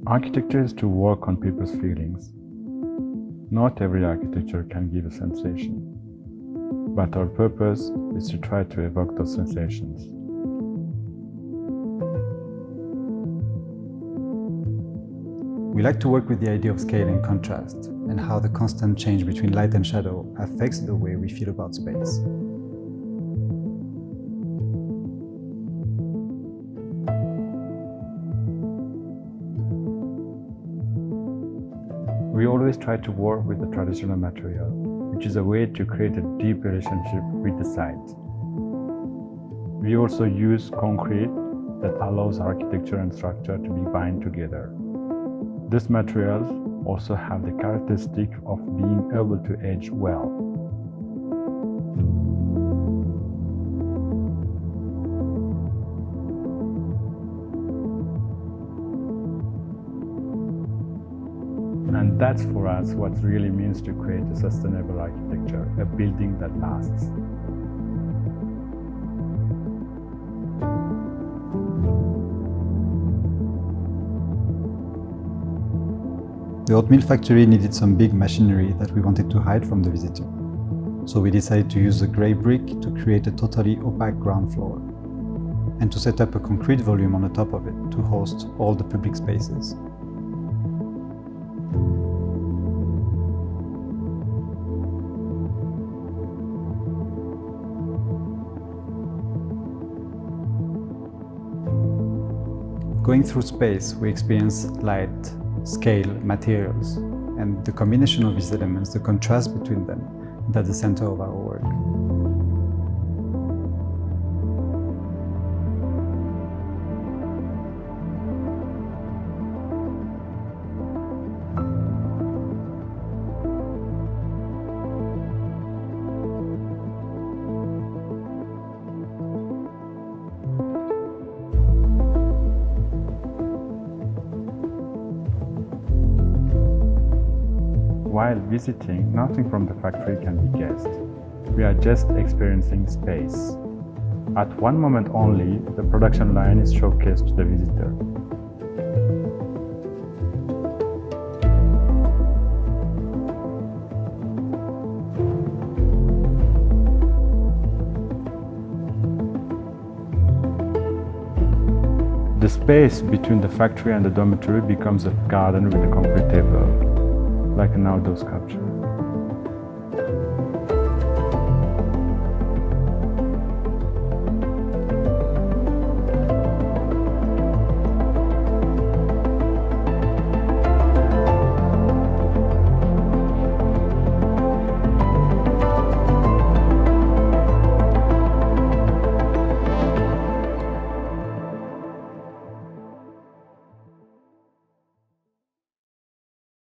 Architecture is to work on people's feelings. Not every architecture can give a sensation, but our purpose is to try to evoke those sensations. We like to work with the idea of scale and contrast, and how the constant change between light and shadow affects the way we feel about space. We always try to work with the traditional material, which is a way to create a deep relationship with the site. We also use concrete that allows architecture and structure to be bound together. These materials also have the characteristic of being able to age well. And that's for us what really means to create a sustainable architecture, a building that lasts. The Oatmeal Factory needed some big machinery that we wanted to hide from the visitor. So we decided to use a grey brick to create a totally opaque ground floor, and to set up a concrete volume on the top of it to host all the public spaces. Going through space, we experience light, scale, materials, and the combination of these elements, the contrast between them, is at the center of our work. While visiting, nothing from the factory can be guessed. We are just experiencing space. At one moment only, the production line is showcased to the visitor. The space between the factory and the dormitory becomes a garden with a concrete table, like an outdoor sculpture.